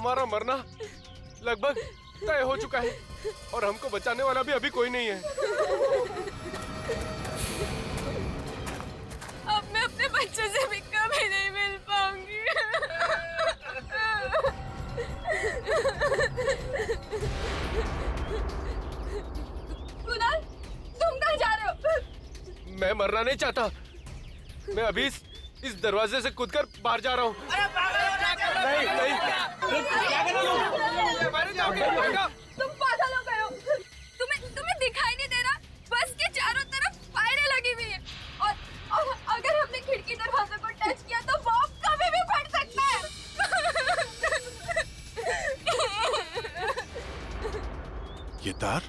हमारा मरना लगभग तय हो चुका है और हमको बचाने वाला भी अभी कोई नहीं है। अब मैं अपने बच्चों से भी कभी नहीं मिल पाऊंगी। कुणाल, तुम कहाँ जा रहे हो? मैं मरना नहीं चाहता। मैं अभी इस दरवाजे से कूदकर बाहर जा रहा हूँ। नहीं नहीं, तुम पागल हो गए हो। तुम्हें दिखाई नहीं दे रहा? बस के चारों तरफ फायरें लगी हुई है और अगर हमने खिड़की दरवाजे को टच किया तो बॉम्ब कभी भी फट सकता है। ये तार?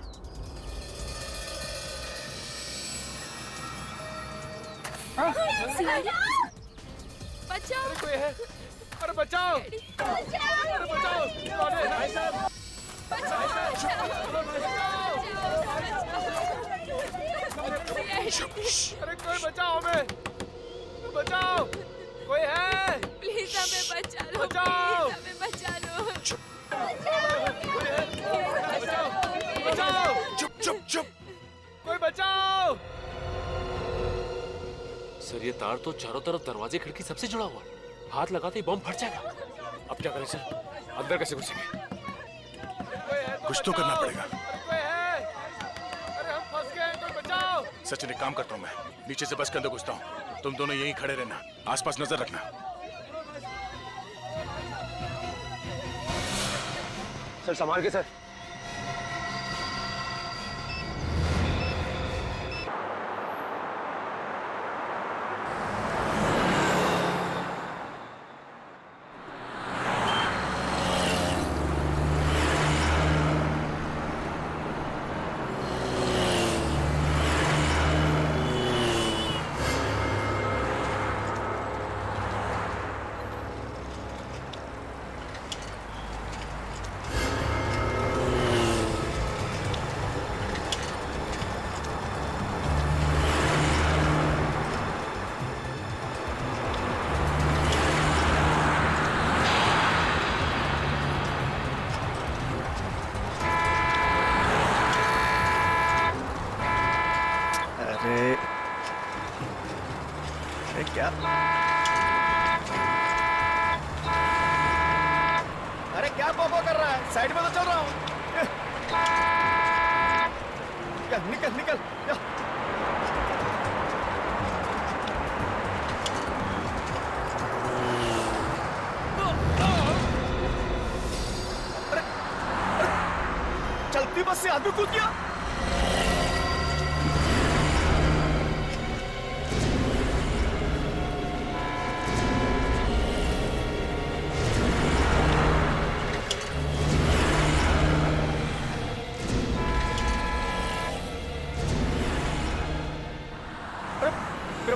बचाओ! अरे कोई है? अरे बचाओ! अरे बचाओ! भाई साहब! अरे कोई बचाओ हमें! बचाओ! कोई है? प्लीज हमें बचा लो। बचाओ! प्लीज हमें बचा लो। कोई है? बचाओ! बचाओ! चुप चुप चुप! कोई बचाओ! सर ये तार तो चारों तरफ दरवाजे खिड़की सबसे जुड़ा हुआ है। हाथ लगाते ही बम फट जाएगा। अब क्या करें सर? अंदर कैसे घुसेंगे? कुछ तो करना पड़ेगा। कोई है? अरे हम फंस गए, कोई बचाओ! सचिन, एक काम करता हूँ, मैं नीचे से बस के अंदर घुसता हूँ। तुम दोनों यहीं खड़े रहना, आसपास नजर रखना। सर संभाल के सर। क्या? अरे क्या पोपो कर रहा है? साइड में तो चल रहा हूँ। निकल निकल। अरे चलती बस से आदमी कूद गया।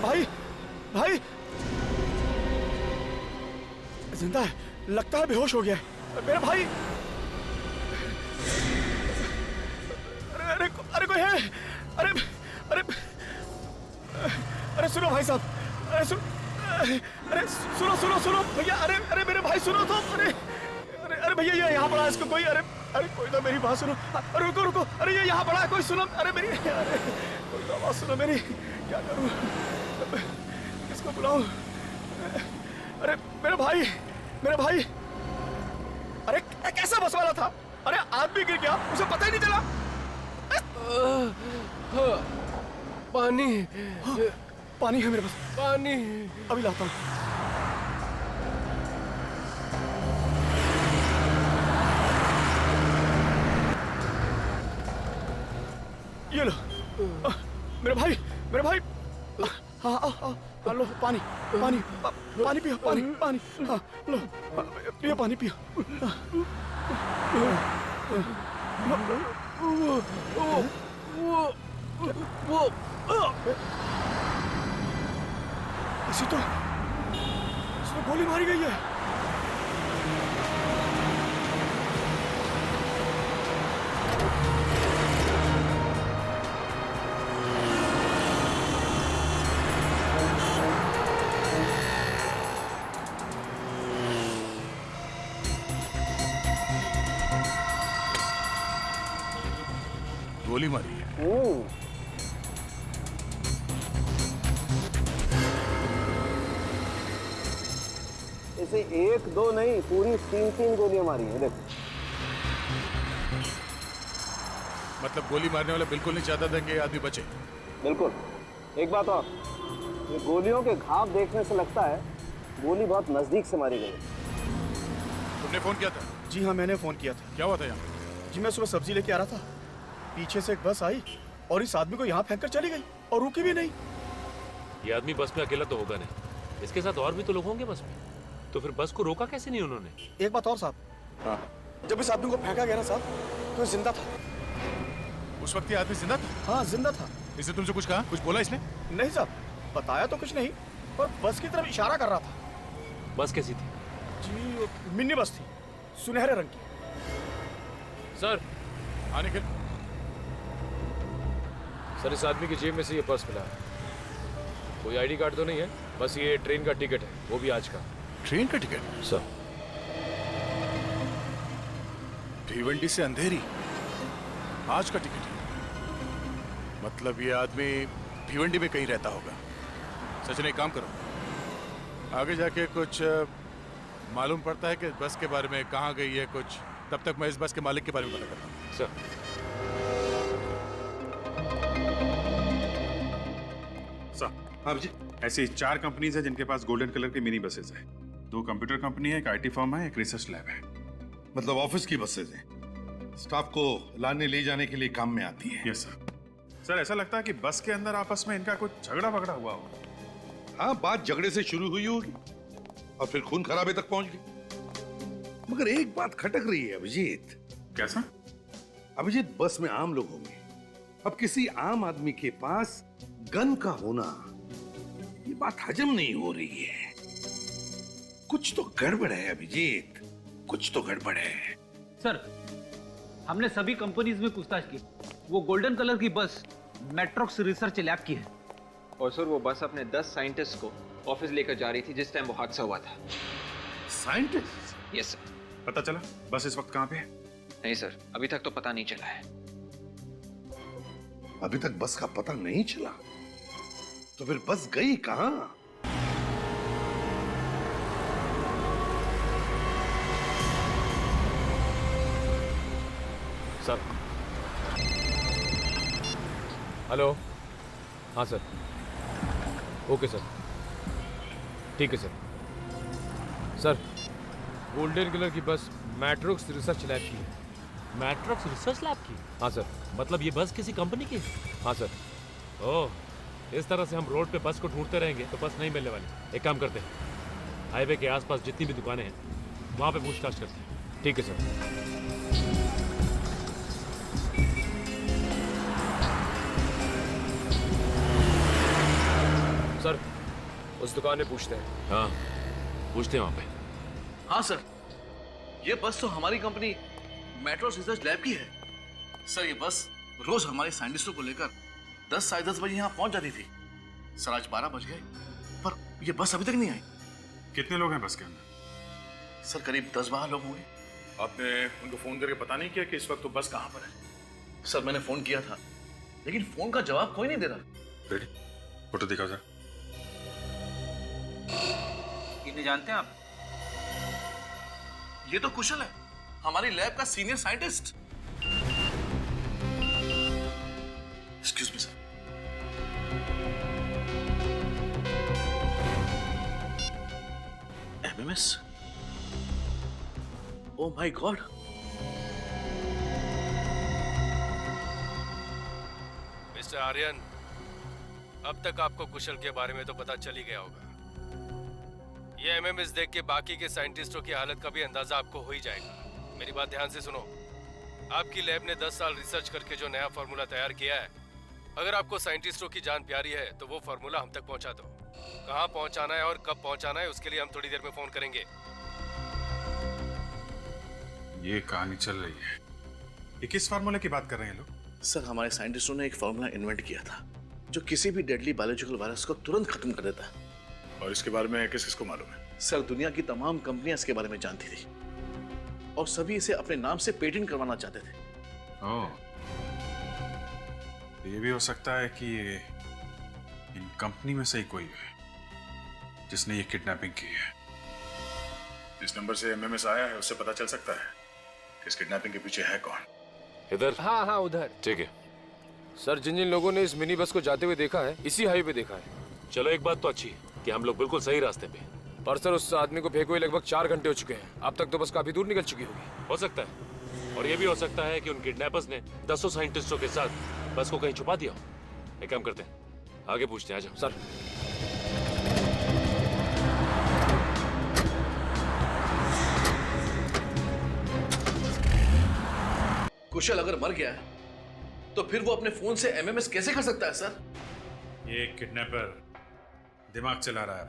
भाई भाई जिंदा है, लगता है बेहोश हो गया है मेरा भाई। अरे अरे अरे कोई है? अरे अरे अरे सुनो भाई साहब, अरे सुनो सुनो सुनो भैया, अरे अरे मेरे भाई सुनो तो। अरे अरे अरे भैया ये यहाँ पड़ा है, इसको कोई, अरे अरे कोई तो मेरी बात सुनो। रुको रुको, अरे ये यहाँ पड़ा है, कोई सुनो। अरे मेरी, अरे कोई तो आवाज सुनो मेरी, क्या करूँ, किसको बुलाऊं? अरे मेरा भाई, मेरा भाई, अरे कैसा बस वाला था? अरे आदमी गिर गया, उसे पता ही नहीं चला। पानी, पानी है मेरे पास, पानी अभी लाता हूँ। ये लो मेरे भाई, मेरे भाई। हाँ हाँ लो पानी, पानी पानी पियो, पानी पानी, हाँ लो पियो, पानी पियो। इसी तो इसमें गोली मारी गई है। गोली मारी है। इसे एक दो नहीं, पूरी तीन तीन गोलियां मारी हैं। देखो, मतलब गोली मारने वाला बिल्कुल नहीं चाहता था कि ये आदमी बचे। बिल्कुल। एक बात और, ये गोलियों के घाव देखने से लगता है गोली बहुत नजदीक से मारी गई। तुमने फोन किया था? जी हाँ, मैंने फोन किया था। क्या हुआ था यहाँ? जी मैं सुबह सब्जी लेके आ रहा था, पीछे से एक बस आई और इस आदमी को यहाँ फेंक कर चली गई और रुकी भी नहीं। ये आदमी बस में अकेला तो होगा नहीं, इसके साथ और भी तो लोग होंगे बस में, तो फिर बस को रोका कैसे नहीं उन्होंने? एक बात और साहब, हाँ। जब इस आदमी को फेंका गया ना साहब, तो ये जिंदा था। उस वक्त ये आदमी जिंदा था? हाँ जिंदा था। इसने तुमसे कुछ कहा, कुछ बोला इसने? नहीं साहब, बताया तो कुछ नहीं, पर बस की तरफ इशारा कर रहा था। बस कैसी थी? जी मिनी बस थी, सुनहरे रंग की। सर, हाँ निखिल। सर इस आदमी की जेब में से ये पर्स मिला है। कोई आईडी कार्ड तो नहीं है, बस ये ट्रेन का टिकट है, वो भी आज का। ट्रेन का टिकट? सर भिवंडी से अंधेरी, आज का टिकट है। मतलब ये आदमी भिवंडी में कहीं रहता होगा। सचिन एक काम करो, आगे जाके कुछ मालूम पड़ता है कि बस के बारे में कहाँ गई है कुछ, तब तक मैं इस बस के मालिक के बारे में पता करता हूँ। सर हाँ जी, ऐसी 4 कंपनीज है जिनके पास गोल्डन कलर की मिनी बसेस है। 2 कंप्यूटर कंपनी है, एक आईटी फर्म है, एक रिसर्च लैब है। मतलब ऑफिस की बसेज हैं, स्टाफ को लाने ले जाने के लिए काम में आती है। Yes sir. सर ऐसा लगता है कि बस के अंदर आपस में इनका कुछ झगड़ा वगड़ा हुआ हो। हाँ, बात झगड़े से शुरू हुई होगी और फिर खून खराबे तक पहुंच गई। मगर एक बात खटक रही है अभिजीत। कैसा? अभिजीत, बस में आम लोग होंगे, अब किसी आम आदमी के पास गन का होना, ये बात हजम नहीं हो रही है। कुछ तो गड़बड़ है अभिजीत, कुछ तो गड़बड़ है। सर, हमने सभी कंपनीज में पूछताछ की, वो गोल्डन कलर की बस मैट्रोक्स रिसर्च लैब की है। और सर वो बस अपने 10 साइंटिस्ट को ऑफिस लेकर जा रही थी जिस टाइम वो हादसा हुआ था। साइंटिस्ट? Yes sir. पता चला बस इस वक्त कहाँ पे है? नहीं सर, अभी तक तो पता नहीं चला है। अभी तक बस का पता नहीं चला, तो फिर बस गई कहां? सर। हेलो। हाँ सर, ओके सर, ठीक है सर। सर गोल्डन कलर की बस मैट्रोक्स रिसर्च लैब की है। मैट्रोक्स रिसर्च लैब की? हाँ सर। मतलब ये बस किसी कंपनी की है? हाँ सर। ओह, इस तरह से हम रोड पे बस को ढूंढते रहेंगे तो बस नहीं मिलने वाली। एक काम करते हैं, हाईवे के आसपास जितनी भी दुकानें हैं वहां पे पूछताछ करते हैं। ठीक है सर। सर उस दुकान में पूछते हैं। हाँ, पूछते हैं वहां पे। हाँ सर, ये बस तो हमारी कंपनी मेट्रो रिसर्च लैब की है। सर ये बस रोज हमारे साइंटिस्टों को लेकर 10 साढ़े 10 बजे यहाँ पहुंच जाती थी। सर आज 12 बज गए पर ये बस अभी तक नहीं आई। कितने लोग हैं बस के अंदर? सर करीब 10-12 लोग होंगे। आपने उनको फोन करके पता नहीं किया कि इस वक्त तो बस कहाँ पर है? सर मैंने फोन किया था लेकिन फोन का जवाब कोई नहीं दे रहा। रेडी, फोटो दिखाओ सर। इन्हें जानते हैं आप? ये तो कुशल है, हमारी लैब का senior scientist. Excuse me sir. MMS? Oh my God. Mister Aryan, अब तक आपको कुशल के बारे में तो पता चल ही गया होगा। ये एमएमएस देख के बाकी के साइंटिस्टों की हालत का भी अंदाजा आपको हो ही जाएगा। मेरी बात ध्यान से सुनो। आपकी लैब ने 10 साल रिसर्च करके जो नया फार्मूला तैयार किया है, अगर आपको साइंटिस्टों की जान प्यारी है तो वो फार्मूला हम तक पहुंचा दो। कहाँ पहुंचाना है और कब पहुंचाना है उसके लिए हम थोड़ी देर में फोन करेंगे। ये कहानी चल रही है। ये किस फार्मूले की बात कर रहे हैं लोग? सर हमारे साइंटिस्टों ने एक फार्मूला इन्वेंट किया था जो किसी भी डेडली बायोलॉजिकल वायरस को तुरंत खत्म कर देता है। और इसके बारे में किस किस को मालूम है? सर दुनिया की तमाम कंपनियां इसके बारे में जानती थी और सभी इसे अपने नाम से पेटेंट करवाना चाहते थे। ओह, ये भी हो सकता है कि इन कंपनी में से ही कोई है जिसने ये किडनैपिंग की है। इस नंबर से एमएमएस आया है, उससे पता चल सकता है कि इस किडनैपिंग के पीछे है कौन। इधर? हाँ हाँ उधर। ठीक है सर, जिन जिन लोगों ने इस मिनी बस को जाते हुए देखा है, इसी हाईवे पे देखा है। चलो एक बात तो अच्छी है कि हम लोग बिल्कुल सही रास्ते पे। पर सर, उस आदमी को फेंके हुए लगभग 4 घंटे हो चुके हैं। अब तक तो बस काफी दूर निकल चुकी होगी। हो सकता है, और ये भी हो सकता है कि उन किडनैपर्स ने 10 साइंटिस्टों के साथ बस को कहीं छुपा दिया हो। एक काम करते हैं, आगे पूछते हैं। आ जाओ सर। कुशल अगर मर गया है तो फिर वो अपने फोन से एमएमएस कैसे कर सकता है सर? ये किडनैपर दिमाग चला रहा है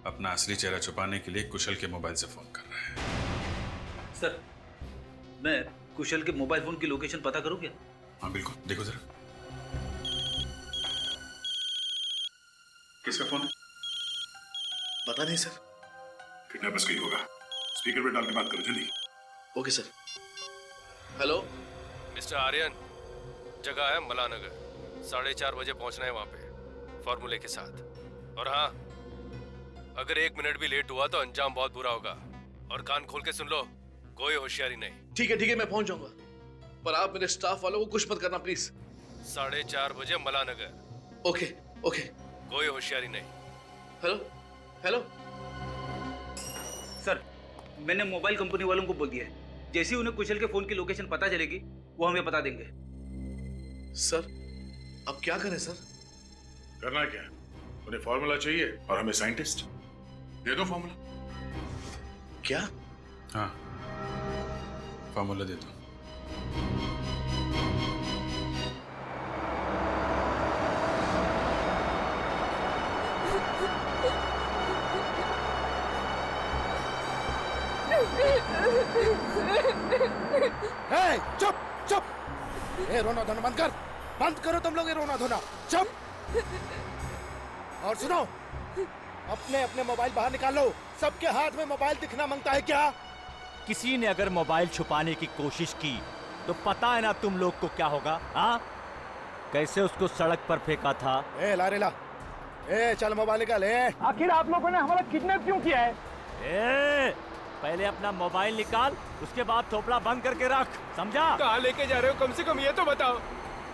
अपना असली चेहरा छुपाने के लिए कुशल के मोबाइल से फोन कर रहा है। सर, मैं कुशल के मोबाइल फोन की लोकेशन पता करूं क्या? हाँ बिल्कुल, देखो जरा। किसका फोन है? पता नहीं सर। किडनैपर्स का ही होगा। स्पीकर पे डाल के बात करो जल्दी। Okay sir. Hello mister Aryan, जगह है मलानगर। 4:30 बजे पहुंचना है वहां पे फॉर्मूले के साथ। और हाँ, अगर 1 मिनट भी लेट हुआ तो अंजाम बहुत बुरा होगा। और कान खोल के सुन लो, कोई होशियारी नहीं। ठीक है मैं पहुंच जाऊंगा, पर आप मेरे स्टाफ वालों को कुछ मत करना प्लीज। 4:30 बजे मलानगर। ओके। कोई होशियारी नहीं। हेलो सर, मैंने मोबाइल कंपनी वालों को बोल दिया है, जैसे ही उन्हें कुशल के फोन की लोकेशन पता चलेगी वो हमें बता देंगे। सर, अब क्या करें सर? करना क्या? उन्हें फॉर्मूला चाहिए और हमें साइंटिस्ट। दे दो फॉर्मूला। क्या? हाँ, फॉर्मूला दे दो। चुप! ये रोना धोना बंद करो तुम लोग, ये रोना धोना। चुप! और सुनो, अपने अपने मोबाइल बाहर निकालो। सबके हाथ में मोबाइल दिखना मांगता है क्या? किसी ने अगर मोबाइल छुपाने की कोशिश की तो पता है ना तुम लोग को क्या होगा? हाँ, कैसे उसको सड़क पर फेंका था। लारेला, चल मोबाइल निकाल। आखिर आप लोगों ने हमारा किडनैप क्यों किया है? पहले अपना मोबाइल निकाल, उसके बाद थोपड़ा बंद करके रख, समझा? कहाँ लेके जा रहे हो? कम से कम ये तो बताओ।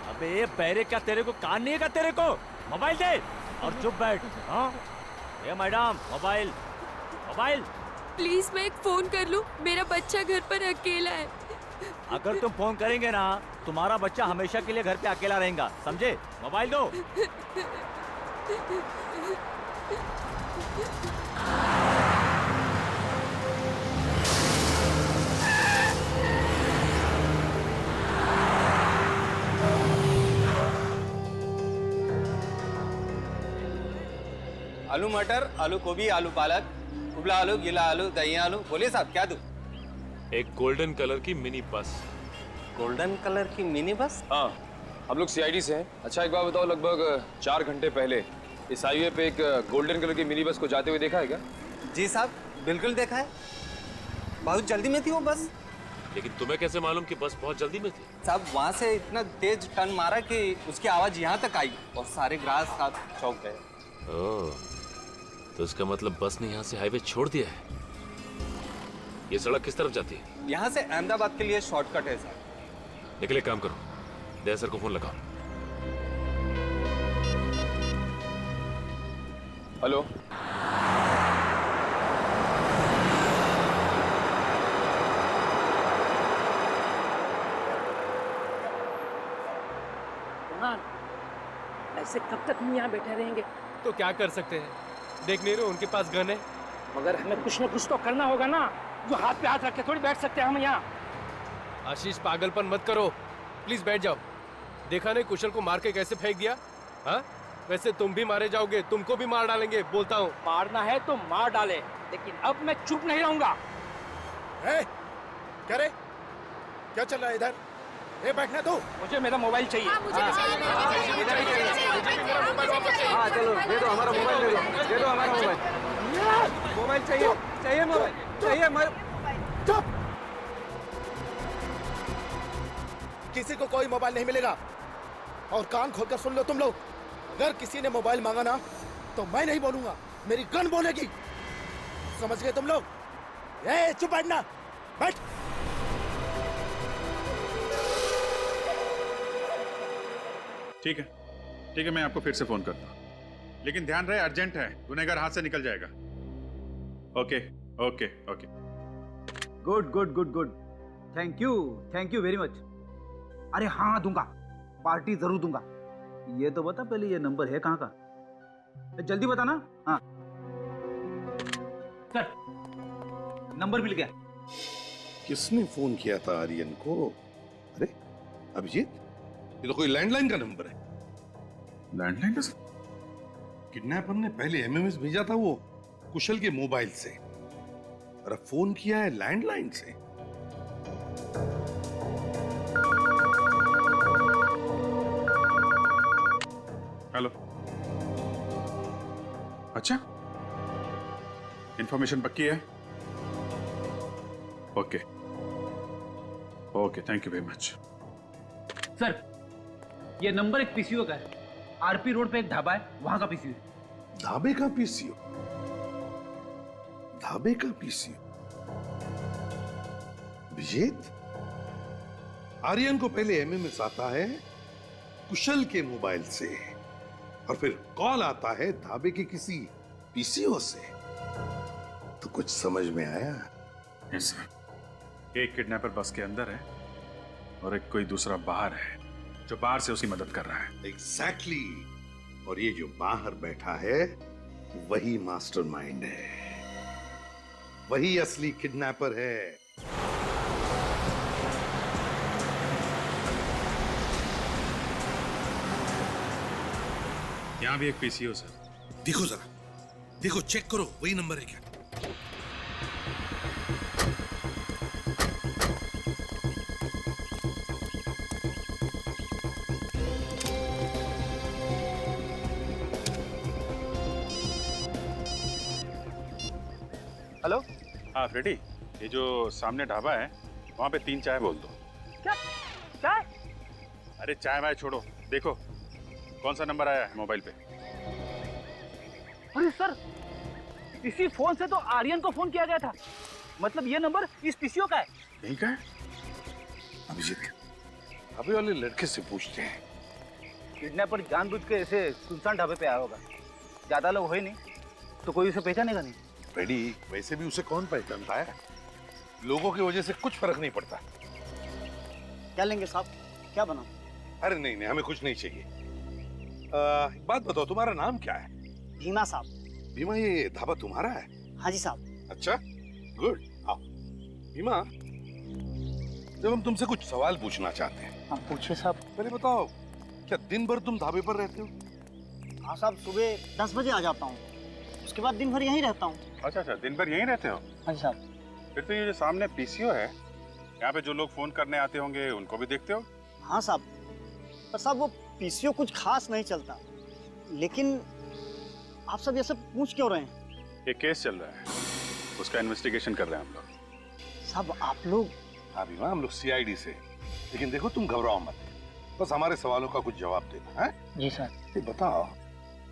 अबे बैरे, क्या तेरे को कान नहीं है? तेरे को मोबाइल दे और चुप बैठ। हाँ, ये मैडम, मोबाइल। प्लीज मैं एक फोन कर लूं, मेरा बच्चा घर पर अकेला है। अगर तुम फोन करेंगे ना, तुम्हारा बच्चा हमेशा के लिए घर पे अकेला रहेगा, समझे? मोबाइल दो। आलू मटर, आलू गोभी, आलू पालक, उबला आलू, गीला आलू, दही आलू। बोलिए साहब, क्या दूं? एक गोल्डन कलर की मिनी बस। गोल्डन कलर की मिनी बस? हाँ, हम लोग सीआईडी से हैं। अच्छा एक बात बताओ, लगभग 4 घंटे पहले इस हाईवे पे एक गोल्डन कलर की मिनी बस को जाते हुए देखा है क्या? जी साहब, बिल्कुल देखा है। बहुत जल्दी में थी वो बस। लेकिन तुम्हें कैसे मालूम कि बस बहुत जल्दी में थी? साहब, वहाँ से इतना तेज टर्न मारा कि उसकी आवाज यहाँ तक आई और सारे ग्राहक साथ चौंक गए। ओह, तो इसका मतलब बस ने यहाँ से हाईवे छोड़ दिया है। ये सड़क किस तरफ जाती है? यहाँ से अहमदाबाद के लिए शॉर्टकट है साहब। निकले, काम करो, दया सर को फोन लगाओ। हेलो, ऐसे कब तक हम यहाँ बैठे रहेंगे? तो क्या कर सकते हैं? देख नहीं रहे उनके पास गन है। मगर हमें कुछ न कुछ तो करना होगा ना। जो हाथ पे हाथ रख के थोड़ी बैठ सकते हैं हम यहाँ। आशीष, पागलपन मत करो, प्लीज बैठ जाओ। देखा नहीं कुशल को मार के कैसे फेंक दिया? हाँ, वैसे तुम भी मारे जाओगे, तुमको भी मार डालेंगे, बोलता हूँ। मारना है तो मार डाले, लेकिन अब मैं चुप नहीं रहूंगा। क्या रे? क्या चल रहा है इधर? बैठना तू। मुझे मेरा मोबाइल चाहिए। हाँ, चलो दे दो हमारा मोबाइल, दे दो हमारा मोबाइल। मोबाइल चाहिए मोबाइल। चुप! किसी को कोई मोबाइल नहीं मिलेगा। और कान खोलकर सुन लो तुम लोग, अगर किसी ने मोबाइल मांगा ना तो मैं नहीं बोलूंगा, मेरी गन बोलेगी। समझ गए तुम लोग? ए, चुप बैठना, बैठ। ठीक है, मैं आपको फिर से फोन करता हूँ, लेकिन ध्यान रहे अर्जेंट है, गुनहगार हाथ से निकल जाएगा। Okay okay okay. Good good good good, thank you very much. अरे हाँ दूंगा, पार्टी जरूर दूंगा। ये तो बता पहले ये नंबर है कहाँ का, जल्दी बता ना। हाँ सर, नंबर मिल गया। किसने फोन किया था आर्यन को? अरे अभिजीत, ये तो कोई लैंडलाइन का नंबर है। लैंडलाइन का? किडनैपर ने पहले एमएमएस भेजा था वो कुशल के मोबाइल से, और अब फोन किया है लैंडलाइन से। हेलो, अच्छा, इंफॉर्मेशन पक्की है? Okay okay, thank you very much. Sir, ये नंबर एक पीसीओ का है, आरपी रोड पे एक ढाबा है, वहां का पीसीओ। ढाबे का पीसीओ? ढाबे का पीसीओ? विजेत, आर्यन को पहले एमएमएस आता है कुशल के मोबाइल से, और फिर कॉल आता है ढाबे के किसी पीसीओ से। तो कुछ समझ में आया? यस सर, एक किडनैपर बस के अंदर है और एक कोई दूसरा बाहर है जो बाहर से उसकी मदद कर रहा है। एग्जैक्टली, और ये जो बाहर बैठा है वही मास्टरमाइंड है, वही असली किडनैपर है। यहां भी एक पीसीओ सर। देखो जरा, देखो, चेक करो वही नंबर है क्या? हेलो, हाँ फ्रेडी, ये जो सामने ढाबा है वहां पे 3 चाय बोल दो। क्या चाय? अरे चाय वाय छोड़ो, देखो कौन सा नंबर आया है मोबाइल पे। अरे सर, इसी फोन से तो आर्यन को फोन किया गया था, मतलब ये नंबर इस पीसीओ का है। यही का है? अभिजीत, अभी वाले लड़के से पूछते हैं। किडनैपर जानबूझ के ऐसे सुनसान ढाबे पे आया होगा, ज्यादा लोग हो ही नहीं, तो कोई उसे पहचानेगा नहीं। रेडी, वैसे भी उसे कौन पहचानता है? लोगों की वजह से कुछ फर्क नहीं पड़ता। क्या लेंगे साहब, क्या बना? अरे नहीं नहीं, हमें कुछ नहीं चाहिए। एक बात बताओ, तुम्हारा नाम क्या है? भीमा साहब। भीमा, ये ढाबा तुम्हारा है? हाँ जी साहब। अच्छा, गुड। आओ भीमा, जब हम तुमसे कुछ सवाल पूछना चाहते हैं। हाँ पूछिए साहब। पहले बताओ, क्या दिन भर तुम ढाबे पर रहते हो? हाँ साहब, सुबह 10 बजे आ जाता हूँ, उसके बाद दिन भर यहीं रहता हूँ। अच्छा अच्छा, दिन भर यहीं रहते हो? हाँ जी साहब। फिर तो ये जो सामने पीसीओ है, यहाँ पे जो लोग फोन करने आते होंगे उनको भी देखते हो? हाँ साहब, पर साहब वो पीसीओ कुछ खास नहीं चलता, लेकिन आप सब ये सब पूछ क्यों रहे हैं? एक केस चल रहा है, उसका इन्वेस्टिगेशन कर रहे हैं हम लोग। साहब आप लोग? हाँ भीमा, हम लोग सीआईडी से। लेकिन देखो, तुम घबराओ मत, बस हमारे सवालों का कुछ जवाब देना है। जी सर। ये बताओ,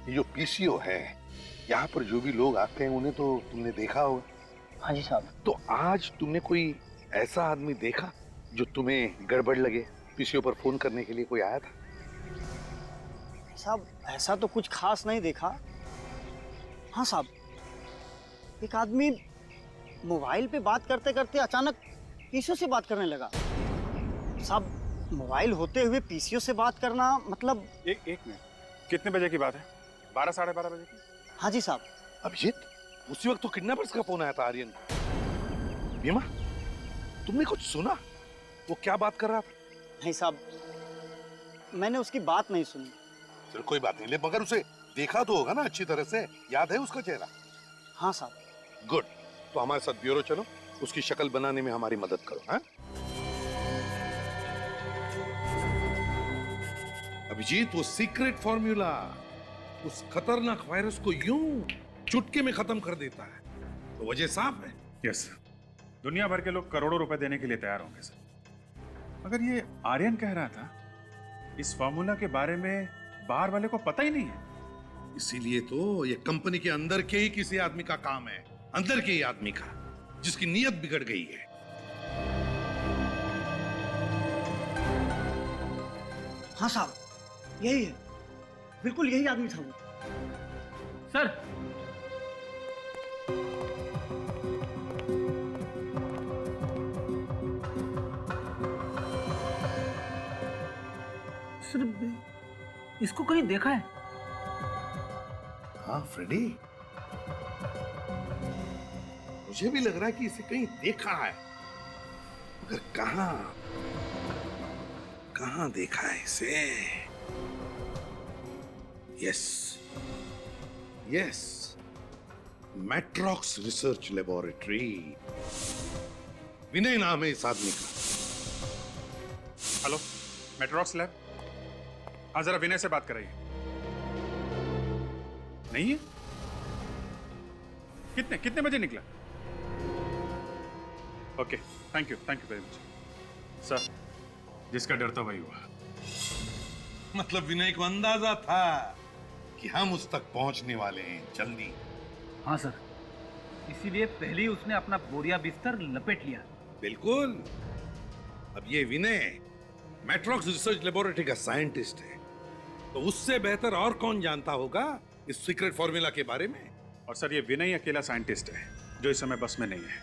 ये जो पीसीओ है, यहाँ पर जो भी लोग आते हैं उन्हें तो तुमने देखा होगा? हाँ जी साहब। तो आज तुमने कोई ऐसा आदमी देखा जो तुम्हें गड़बड़ लगे? पीसीओ पर फोन करने के लिए कोई आया था? साहब ऐसा तो कुछ खास नहीं देखा। हाँ साहब, एक आदमी मोबाइल पे बात करते करते अचानक पीसीओ से बात करने लगा। साहब मोबाइल होते हुए पीसीओ से बात करना मतलब। एक मिनट, कितने बजे की बात है? 12 साढ़े 12 बजे की? हाँ जी साहब। अभिजीत, उसी वक्त तो किडनैपर्स का फोन आया था आर्यन को। भीमा, तुमने कुछ सुना? वो क्या बात कर रहा था? नहीं साहब, मैंने उसकी बात नहीं सुनी। चलो कोई बात नहीं, ले मगर उसे देखा तो होगा ना अच्छी तरह से? याद है उसका चेहरा? हाँ साहब। गुड, तो हमारे साथ ब्यूरो चलो, उसकी शक्ल बनाने में हमारी मदद करो। हाँ अभिजीत, वो सीक्रेट फॉर्मूला उस खतरनाक वायरस को यूं चुटकी में खत्म कर देता है, तो वजह साफ है। यस, दुनिया भर के लोग करोड़ों रुपए देने के लिए तैयार होंगे सर, मगर ये आर्यन कह रहा था इस फॉर्मूला के बारे में बाहर वाले को पता ही नहीं है। इसीलिए तो ये कंपनी के अंदर के ही किसी आदमी का काम है, अंदर के ही आदमी का, जिसकी नीयत बिगड़ गई है। हाँ साहब, यही है, बिल्कुल यही आदमी था वो। सर, सर इसको कहीं देखा है? हाँ फ्रेडी, मुझे भी लग रहा है कि इसे कहीं देखा है, मगर कहां कहां देखा है इसे? Yes yes, Matrox research laboratory. Vinay नाम है इस आदमी का। Hello, Metrox lab. हाँ, जरा विनय से बात कराइए। नहीं है? कितने बजे निकला? Okay, thank you very much sir. जिसका डर था वही हुआ। मतलब विनय को अंदाजा था कि हम उस तक पहुंचने वाले हैं जल्दी। हाँ सर, इसीलिए पहले ही उसने अपना बोरिया बिस्तर लपेट लिया। बिल्कुल। अब ये विनय मैट्रॉक्स रिसर्च लेबोरेटरी का साइंटिस्ट है, तो उससे बेहतर और कौन जानता होगा इस सीक्रेट फॉर्मूला के बारे में। और सर, ये विनय अकेला साइंटिस्ट है जो इस समय बस में नहीं है।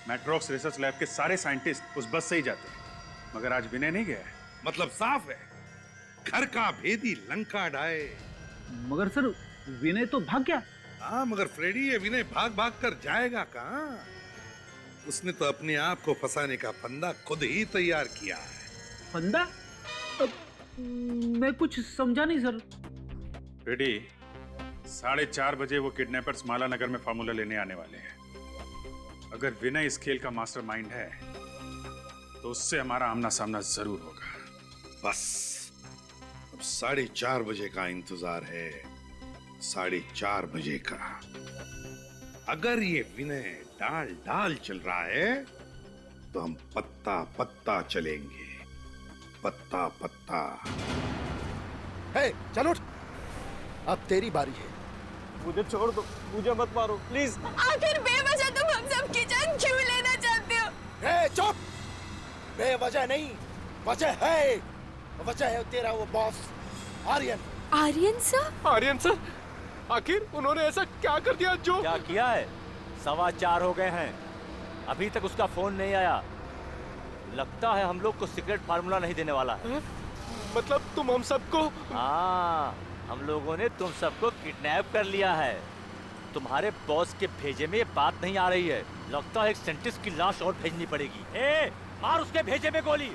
मैट्रॉक्स रिसर्च लैब के सारे साइंटिस्ट उस बस से ही जाते हैं, मगर आज विनय नहीं गया है। मतलब साफ है, घर का भेदी लंका ढाए। मगर सर, विनय तो भाग गया। हाँ, मगर फ्रेडी, ये विनय भाग भाग कर जाएगा कहाँ? उसने तो अपने आप को फंसाने का फंदा खुद ही तैयार किया है। फंदा? मैं कुछ समझा नहीं सर। रेडी, 4:30 बजे वो किडनैपर्स माला नगर में फार्मूला लेने आने वाले हैं। अगर विनय इस खेल का मास्टरमाइंड है तो उससे हमारा आमना सामना जरूर होगा। बस अब 4:30 बजे का इंतजार है, 4:30 बजे का। अगर ये विनय डाल डाल चल रहा है तो हम पत्ता पत्ता चलेंगे, पत्ता पत्ता। हे, चल उठ, अब तेरी बारी है। मुझे छोड़ दो, मुझे मत मारो प्लीज। आखिर बेवजह तुम हम सब की जान क्यों लेना चाहते हो? हे, चुप! बेवजह नहीं, वजह है। वजह है तेरा वो boss Aryan. Aryan sir? Aryan sir, आखिर उन्होंने ऐसा क्या कर दिया जो? क्या किया है? 4:15 हो गए हैं, अभी तक उसका फोन नहीं आया। लगता है हम लोग को सीक्रेट फार्मूला नहीं देने वाला है। मतलब तुम हम सबको? हाँ, हम लोगों ने तुम सबको किडनैप कर लिया है। तुम्हारे बॉस के भेजे में ये बात नहीं आ रही है। लगता है एक साइंटिस्ट की लाश और भेजनी पड़ेगी। ए, मार उसके भेजे में गोली।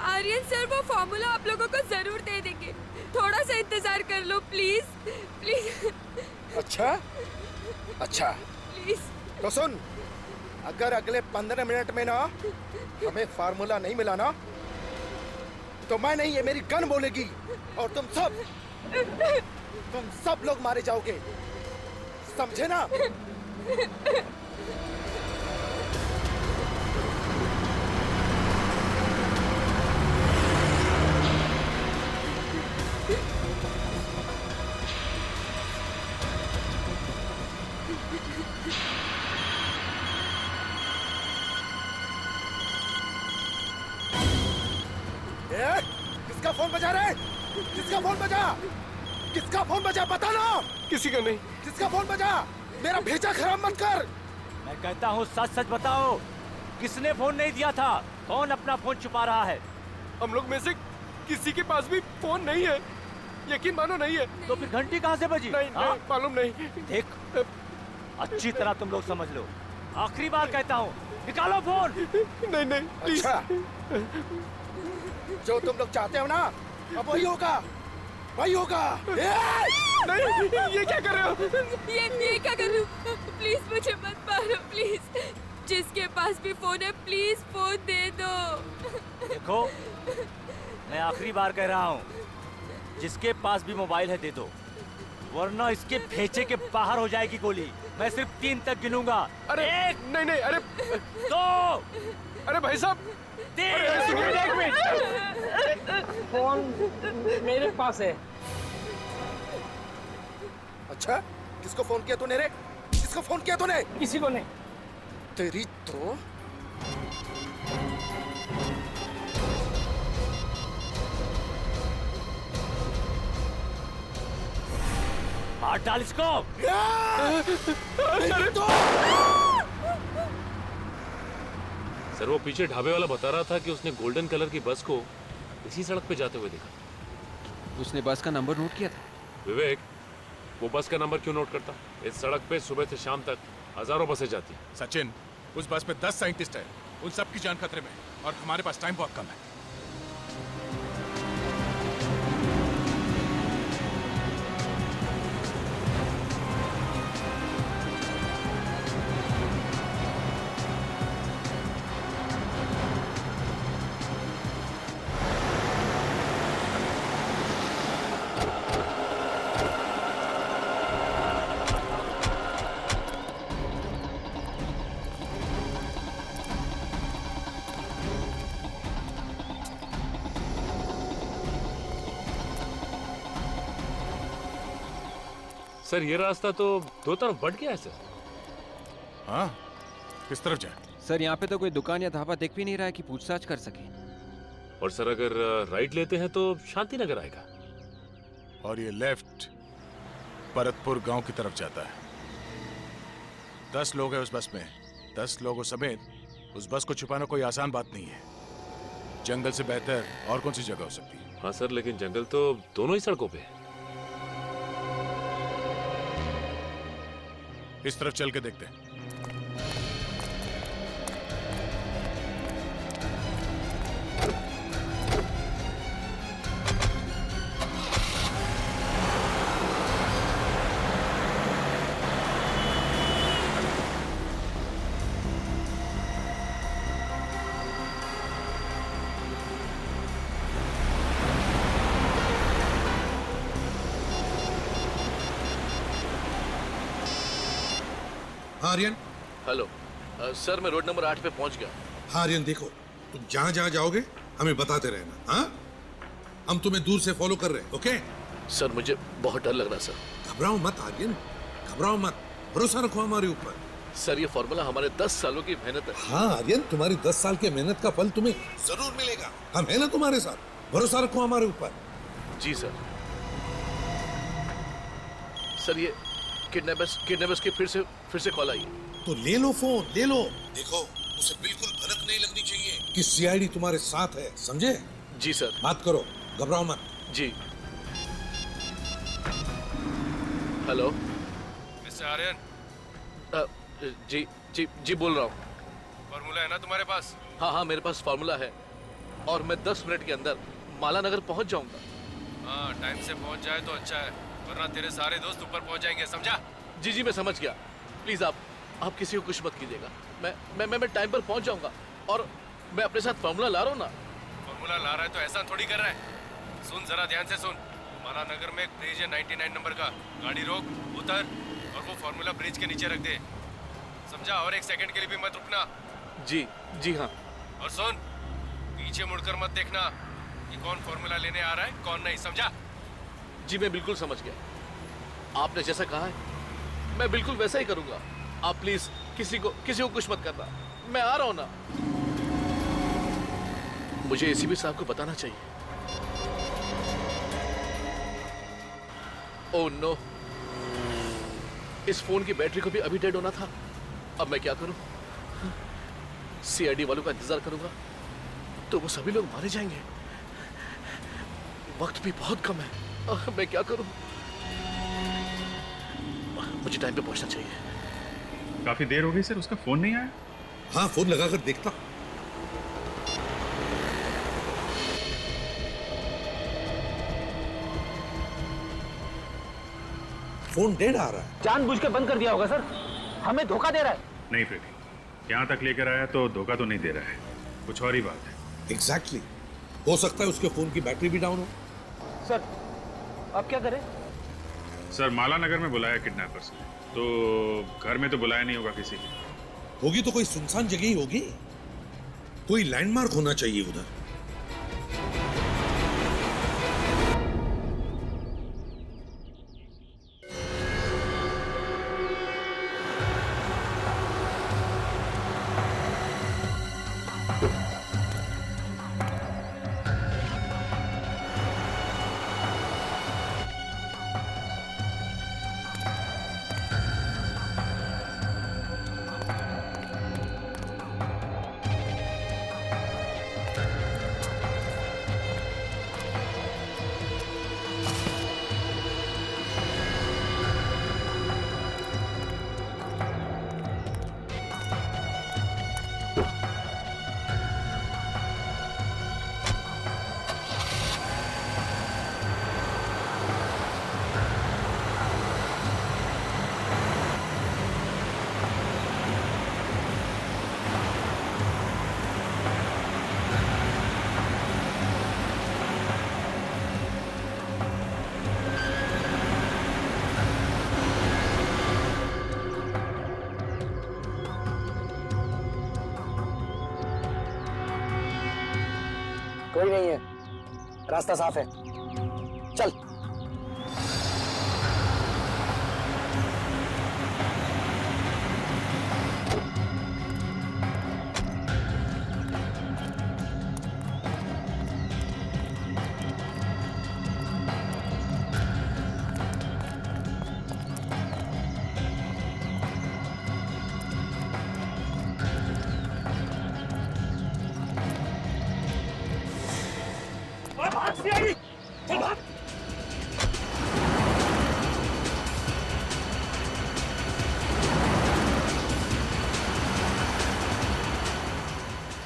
आर्यन सर, वो फार्मूला आप लोगों को जरूर दे देंगे। थोड़ा सा इंतजार कर लो प्लीज, प्लीज। अच्छा अच्छा, प्लीज। तो सुन, अगर अगले 15 मिनट में ना हमें फार्मूला नहीं मिला ना, तो मैं नहीं, ये मेरी गन बोलेगी और तुम सब लोग मारे जाओगे, समझे ना? किसका फोन बजा रहे? किसका फोन बजा? किसका फोन बजा, बता ना। किसी का नहीं। किसका फोन बजा? मेरा भेजा खराब मत कर। मैं कहता हूँ सच सच बताओ, किसने फोन नहीं दिया था? कौन अपना फोन छुपा रहा है? हम लोग में से किसी के पास भी फोन नहीं है, यकीन मानो नहीं है। तो फिर घंटी कहाँ से बजी? नहीं, मालूम नहीं। देख, अच्छी तरह तुम लोग समझ लो, आखिरी बार कहता हूँ, निकालो फोन। नहीं प्लीज। अच्छा, जो तुम लोग चाहते हो ना, अब वही होगा, वही होगा। नहीं, ये क्या कर रहे हो? ये क्या कर रहे हो? प्लीज मुझे मत मारो प्लीज। जिसके पास भी फोन है प्लीज फोन दे दो। देखो, मैं आखिरी बार कह रहा हूँ, जिसके पास भी मोबाइल है दे दो, वरना इसके भेजे के बाहर हो जाएगी गोली। मैं सिर्फ 3 तक गिनूंगा। अरे 1 नहीं नहीं, अरे 2 अरे भाई साहब, 3 एक मिनट, फोन मेरे पास है। अच्छा, किसको फोन किया तूने रे? किसको फोन किया तूने? किसी को नहीं। तेरी तो हाथ डाल इसको। सर वो पीछे ढाबे वाला बता रहा था कि उसने गोल्डन कलर की बस को इसी सड़क पे जाते हुए देखा। उसने बस का नंबर नोट किया था? विवेक, वो बस का नंबर क्यों नोट करता? इस सड़क पे सुबह से शाम तक हजारों बसें जाती। सचिन, उस बस में 10 साइंटिस्ट है, उन सब की जान खतरे में, और हमारे पास टाइम बहुत कम है। सर ये रास्ता तो 2 तरफ बढ़ गया है सर। हाँ, किस तरफ जाए? सर यहाँ पे तो कोई दुकान या ढाबा दिख भी नहीं रहा है कि पूछताछ कर सके। और सर अगर राइट लेते हैं तो शांति नगर आएगा। और ये लेफ्ट परतपुर गांव की तरफ जाता है। 10 लोग हैं उस बस में। 10 लोगों समेत उस बस को छुपाना कोई आसान बात नहीं है। जंगल से बेहतर और कौन सी जगह हो सकती है? हाँ सर, लेकिन जंगल तो दोनों ही सड़कों पे है। इस तरफ चल के देखते हैं। हाँ आर्यन। हेलो सर, मैं रोड नंबर 8 पे पहुंच गया। हाँ आर्यन, देखो तुम जहाँ जहाँ जाओगे हमें बताते रहना। हाँ, हम तुम्हें दूर से फॉलो कर रहे हैं। ओके सर, मुझे बहुत डर लग रहा है सर। घबराओ मत आर्यन, घबराओ मत, भरोसा रखो हमारे ऊपर। सर, ये फॉर्मूला हमारे 10 सालों की मेहनत है। हाँ आर्यन, तुम्हारी 10 साल की मेहनत का फल तुम्हें जरूर मिलेगा। हम है ना तुम्हारे साथ, भरोसा रखो हमारे ऊपर। जी सर। सर, ये किडनैपर्स की फिर से कॉल आई। तो ले लो फोन, ले लो। देखो उसे बिल्कुल भनक नहीं लगनी चाहिए कि सीआईडी तुम्हारे साथ है, समझे? जी सर। बात करो, घबराओ मत। जी। Hello mister Aryan. जी जी जी बोल रहा हूँ। फॉर्मूला है ना तुम्हारे पास? हाँ हाँ, मेरे पास फॉर्मूला है और मैं 10 मिनट के अंदर माला नगर पहुँच जाऊँगा। हाँ, टाइम से पहुँच जाए तो अच्छा है, वरना तेरे सारे दोस्त ऊपर पहुँच जाएंगे, समझा? जी जी, मैं समझ गया। प्लीज आप किसी को कुछ मत कीजिएगा। मैं टाइम पर पहुंच जाऊंगा और मैं अपने साथ फॉर्मूला ला रहा हूँ ना। फॉर्मूला ला रहा है तो ऐसा थोड़ी कर रहा है। सुन जरा ध्यान से सुन। माला नगर में एक ब्रिज है 99 नंबर का। गाड़ी रोक, उतर और वो फॉर्मूला ब्रिज के नीचे रख दे, समझा? और 1 सेकंड के लिए भी मत रुकना। जी जी हाँ। और सुन, पीछे मुड़कर मत देखना कि कौन फॉर्मूला लेने आ रहा है कौन नहीं, समझा? जी मैं बिल्कुल समझ गया। आपने जैसा कहा है मैं बिल्कुल वैसा ही करूंगा। आप प्लीज किसी को कुछ मत करना। मैं आ रहा हूं ना। मुझे एसीपी साहब को बताना चाहिए। ओह नो, इस फोन की बैटरी को भी अभी डेड होना था। अब मैं क्या करूं? सीआईडी वालों का इंतजार करूंगा तो वो सभी लोग मारे जाएंगे। वक्त भी बहुत कम है। मैं क्या करूं? मुझे टाइम पे पहुंचना चाहिए। काफी देर हो गई सर, उसका फोन नहीं आया। हाँ, फोन लगाकर देखता। फोन डेड आ रहा है। जानबूझ के बंद कर दिया होगा सर, हमें धोखा दे रहा है। नहीं फ्रेडी, यहाँ तक लेकर आया तो धोखा तो नहीं दे रहा है, कुछ और ही बात है। एग्जैक्टली। हो सकता है उसके फोन की बैटरी भी डाउन हो। सर अब क्या करें? सर, माला नगर में बुलाया किडनैपर्स ने। तो घर में तो बुलाया नहीं होगा किसी ने। होगी तो कोई सुनसान जगह ही होगी, कोई लैंडमार्क होना चाहिए उधर। कोई नहीं है, रास्ता साफ है, चल।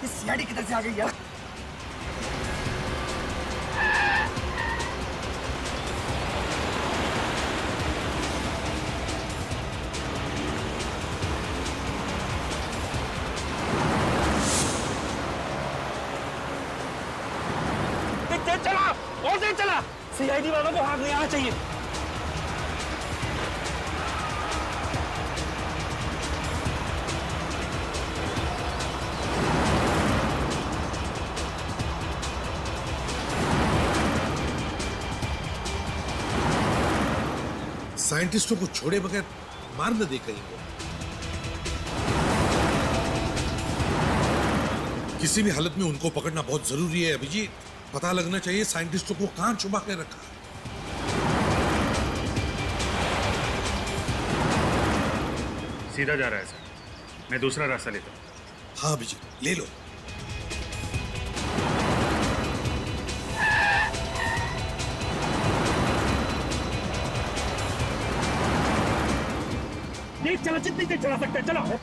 सीआईडी किधर से आ गई यार? चला और तेज चला, सीआईडी वालों को हाथ नहीं आना चाहिए। साइंटिस्टों को छोड़े बगैर मार न दे कहीं को। किसी भी हालत में उनको पकड़ना बहुत जरूरी है अभिजीत। पता लगना चाहिए साइंटिस्टों को कहां छुपा के रखा। सीधा जा रहा है सर, मैं दूसरा रास्ता लेता हूँ। हाँ अभिजीत, ले लो। चलो, जितनी देर चला सकते हैं चलो।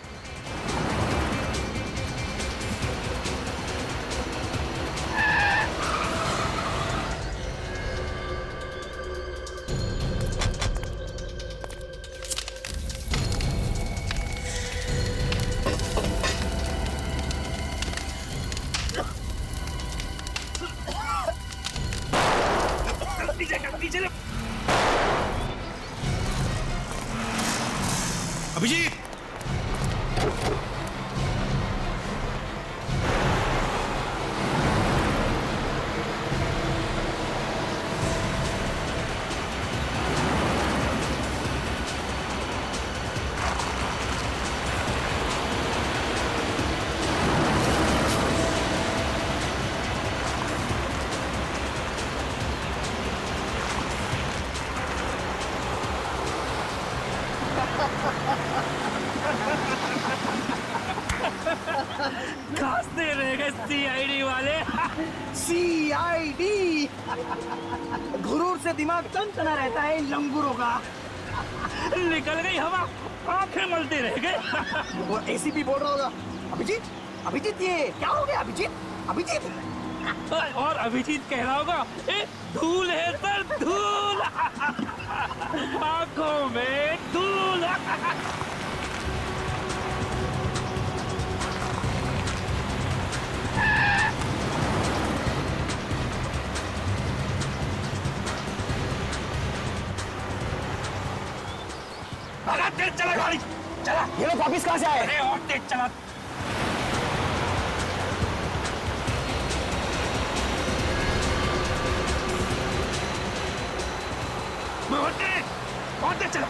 अभिजीत, खांसते रह गए सीआईडी वाले। सीआईडी गुरूर से दिमाग चंचना रहता है इन लंगूरों का। निकल गई हवा, आंखें मलते रह गए। वो एसीपी बोल रहा होगा, अभिजीत अभिजीत ये क्या हो गया? अभिजीत अभिजीत और अभिजीत कह रहा होगा, ए धूल है सर, धूल आंखों में धूल। भागा, तेज चला गाड़ी, चला। ये लोग वापिस कहाँ से आए? अरे और तेज चला। बहुत तेज चला।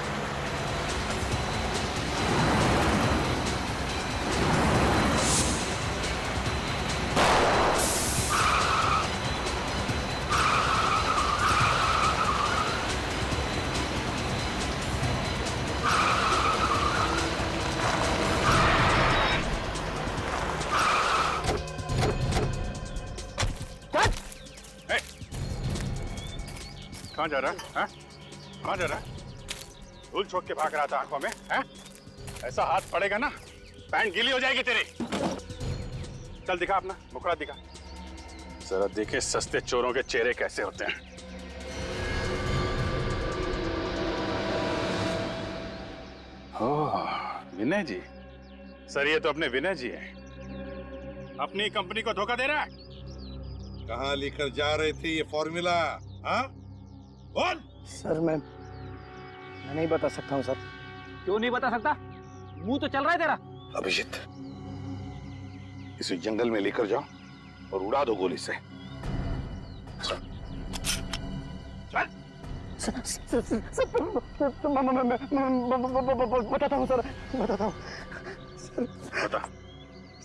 कहाँ जा रहा है? हाँ? कहाँ जा रहा है? धूल छोड़ के भाग रहा था आंखों में, हैं? ऐसा हाथ पड़ेगा ना, पैंट गीली हो जाएगी तेरी। चल दिखा अपना मुखड़ा दिखा, जरा देखे सस्ते चोरों के चेहरे कैसे होते हैं। ओह, विनय जी। सर ये तो अपने विनय जी हैं। अपनी कंपनी को धोखा दे रहा है। कहाँ लेकर जा रहे थे ये फॉर्मूला? हाँ? बोल। सर मैं नहीं बता सकता हूँ सर। क्यों नहीं बता सकता? मुंह तो चल रहा है तेरा। अभिजीत, इसे जंगल में लेकर जाओ और उड़ा दो गोली से। चल। बताता हूँ सर, बताता हूँ सर। बता।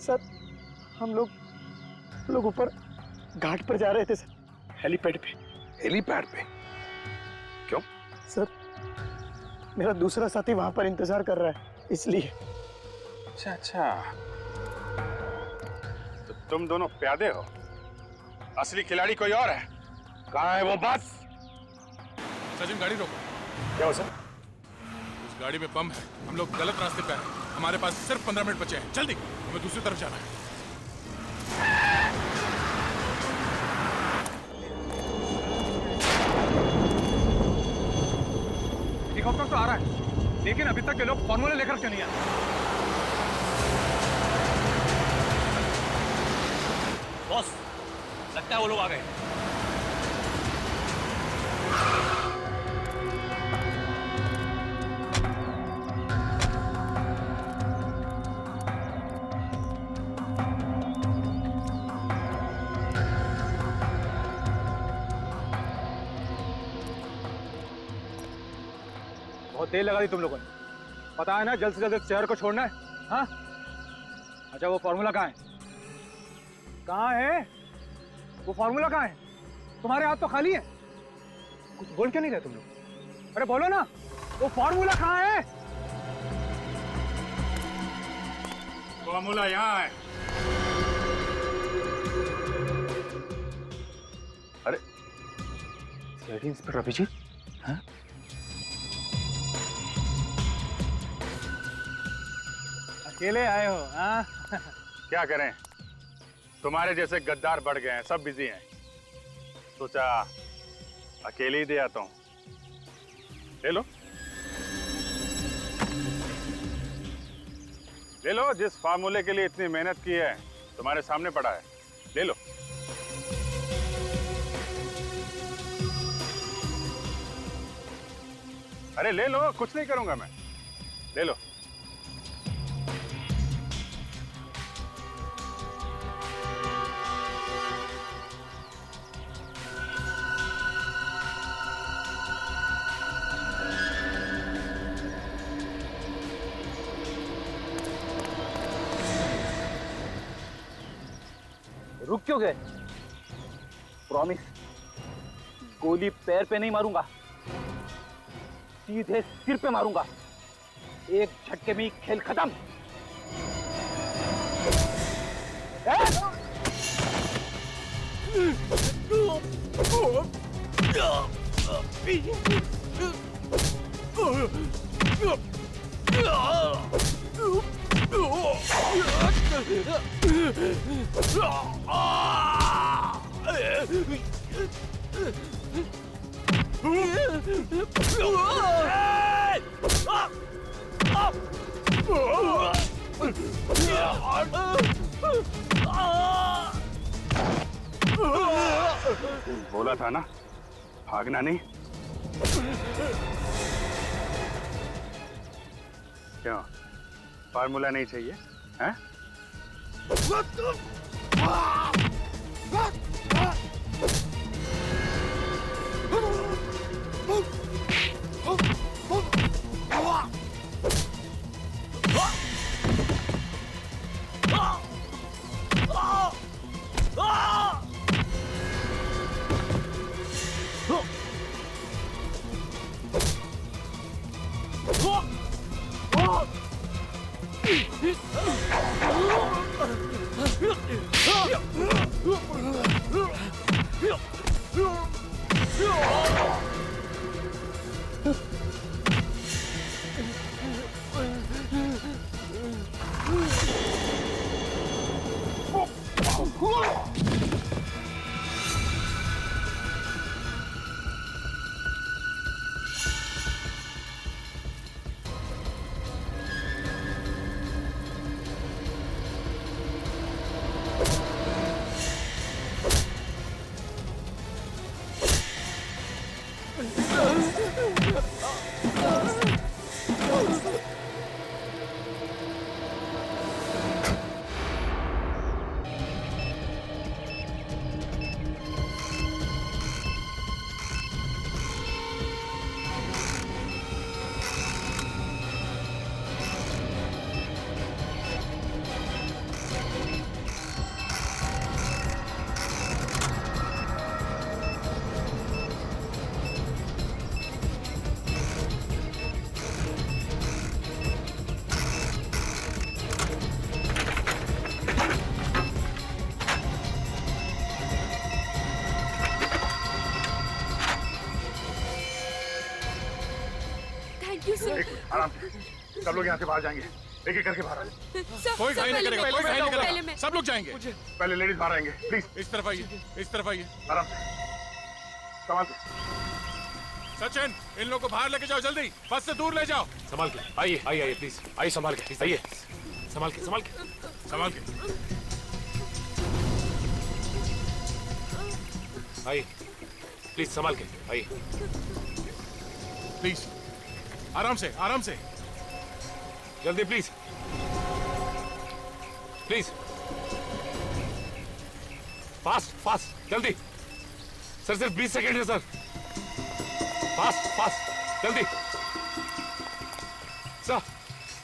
सर हम लोग ऊपर घाट पर जा रहे थे सर, हेलीपैड पे। हेलीपैड पे? क्यों? सर मेरा दूसरा साथी वहां पर इंतजार कर रहा है, इसलिए। अच्छा अच्छा, तो तुम दोनों प्यादे हो, असली खिलाड़ी कोई और है। कहाँ है वो बस? सचिन गाड़ी रोको। क्या हो सर? उस गाड़ी में बम है, हम लोग गलत रास्ते पे हैं। हमारे पास सिर्फ 15 मिनट बचे हैं, जल्दी, हमें दूसरी तरफ जाना है। हेलीकॉप्टर तो आ रहा है, लेकिन अभी तक ये लोग फॉर्मूले लेकर क्यों नहीं आए? बॉस, लगता है वो लोग आ गए। बहुत देर लगा दी तुम लोगों ने। पता है ना जल्द से जल्द इस शहर को छोड़ना है। हाँ? अच्छा वो फॉर्मूला कहाँ है? कहाँ है? वो फॉर्मूला कहाँ है? तुम्हारे हाथ तो खाली है। कुछ बोल क्यों नहीं रहे तुम लोग? अरे बोलो ना, वो फॉर्मूला कहाँ है? फॉर्मूला यहाँ है। अरे सीआईडी इंस्पेक्टर अभिजीत? हाँ? अकेले आए हो? हाँ? क्या करें, तुम्हारे जैसे गद्दार बढ़ गए हैं, सब बिजी हैं। सोचा अकेले ही दे आता हूं। ले लो, ले लो। जिस फार्मूले के लिए इतनी मेहनत की है, तुम्हारे सामने पड़ा है, ले लो। अरे ले लो, कुछ नहीं करूंगा मैं, ले लो। रुक क्यों गए? प्रॉमिस, गोली पैर पे नहीं मारूंगा, सीधे सिर पे मारूंगा। एक झटके में ही खेल खत्म। बोला था ना, भागना नहीं। क्यों फार्मूला नहीं चाहिए हैं? आराम से सब लोग यहाँ से बाहर जाएंगे, एक एक करके बाहर आइए। कोई फाइन नहीं करेगा, कोई फाइन नहीं पहले करेगा, मैं। सब लोग जाएंगे। पहले लेडीज बाहर आएंगे, प्लीज इस तरफ आइए, इस तरफ आइए, आराम से संभाल के। सचिन, इन लोगों को बाहर लेके जाओ जल्दी, बस से दूर ले जाओ। संभाल के आइए आइए आइए प्लीज, आइए संभाल के आइए, संभाल के संभाल के संभाल के आइए प्लीज, संभाल के आइए प्लीज, आराम से जल्दी प्लीज प्लीज, फास्ट फास्ट जल्दी सर, सिर्फ 20 सेकेंड है सर, फास्ट फास्ट जल्दी सर,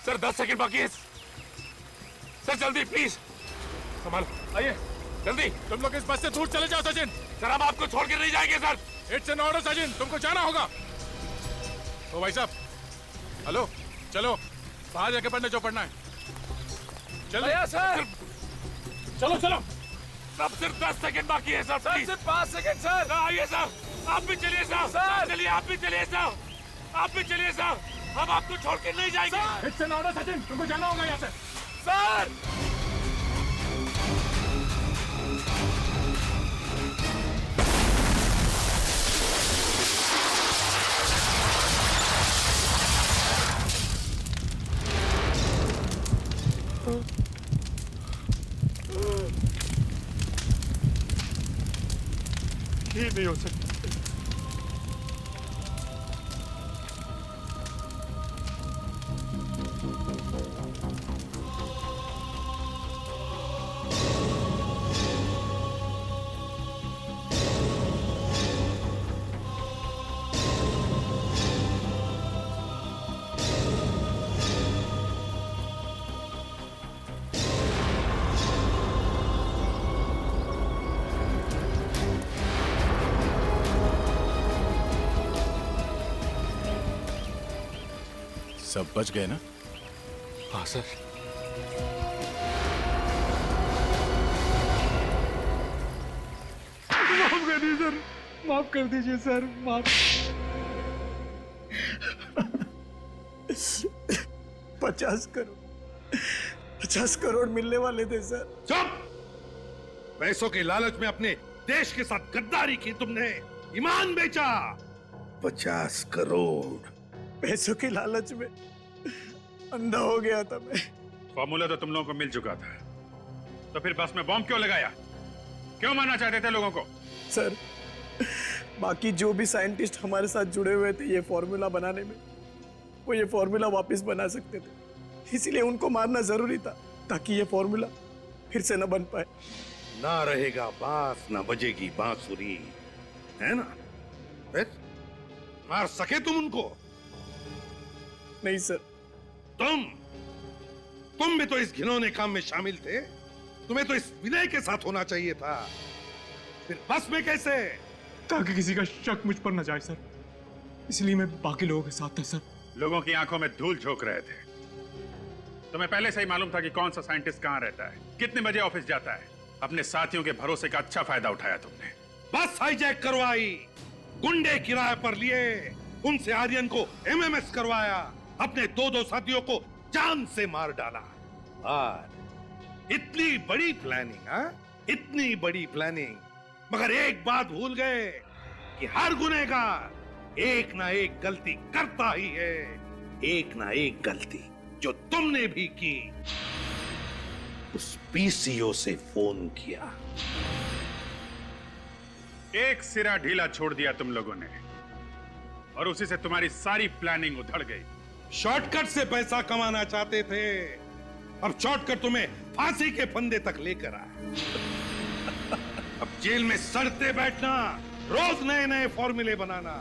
सर 10 सेकेंड बाकी है सर, जल्दी प्लीज संभालो, आइए जल्दी। तुम लोग इस बस से दूर चले जाओ सचिन। सर हम आपको छोड़ के नहीं जाएंगे sir. It's an order Sachin, तुमको जाना होगा। ओ भाई साहब, हेलो, चलो बाहर जाके पढ़ने जो पढ़ना है, चलो सर, चलो चलो, सब सिर्फ 10 सेकंड बाकी है सर, प्लीज सिर्फ 5 सेकंड सर, आइए सर, आप भी चलिए सर, चलिए आप भी चलिए सर, आप भी चलिए सर, हम आपको छोड़ के नहीं जाएंगे। इट्स एन ऑर्डर सचिन, तुमको जाना होगा यहाँ से सर। ये नहीं हो सकता। सब बच गए ना? हाँ सर। माफ कर दीजिए सर, माफ कर दीजिए सर, माफ। 50 करोड़ मिलने वाले थे सर। चुप! पैसों के लालच में अपने देश के साथ गद्दारी की तुमने, ईमान बेचा। 50 करोड़ पैसों के लालच में अंधा हो गया था मैं। फॉर्मूला तो तुम लोगों को मिल चुका था, तो फिर बस में बॉम्ब क्यों लगाया? क्यों मारना चाहते थे लोगों को? सर, बाकी जो भी साइंटिस्ट हमारे साथ जुड़े हुए थे ये फॉर्मूला बनाने में, वो ये फॉर्मूला वापस बना सकते थे, इसीलिए उनको मारना जरूरी था ताकि ये फॉर्मूला फिर से न बन पाए। ना रहेगा बांस ना बजेगी बांसुरी, है ना? फिर मार सके तुम उनको? नहीं सर। तुम भी तो इस घिनौने काम में शामिल थे। तुम्हें तो इस विनय के साथ होना चाहिए था। फिर बस में कैसे? ताकि किसी का शक मुझ पर न जाए सर, इसलिए मैं बाकी लोगों के साथ था सर। लोगों की आंखों में धूल झोंक रहे थे। तुम्हें पहले से ही मालूम था कि कौन सा साइंटिस्ट कहां रहता है, कितने बजे ऑफिस जाता है। अपने साथियों के भरोसे का अच्छा फायदा उठाया तुमने। बस हाईजैक करवाई, गुंडे किराए पर लिए, उनसे आर्यन को एमएमएस करवाया, अपने दो साथियों को जान से मार डाला। और इतनी बड़ी प्लानिंग, इतनी बड़ी प्लानिंग, मगर एक बात भूल गए कि हर गुनहगार एक ना एक गलती करता ही है। एक ना एक गलती जो तुमने भी की। उस पीसीओ से फोन किया, एक सिरा ढीला छोड़ दिया तुम लोगों ने, और उसी से तुम्हारी सारी प्लानिंग उधड़ गई। शॉर्टकट से पैसा कमाना चाहते थे, अब शॉर्टकट तुम्हें फांसी के फंदे तक लेकर आया। अब जेल में सड़ते बैठना, रोज नए नए फॉर्मूले बनाना।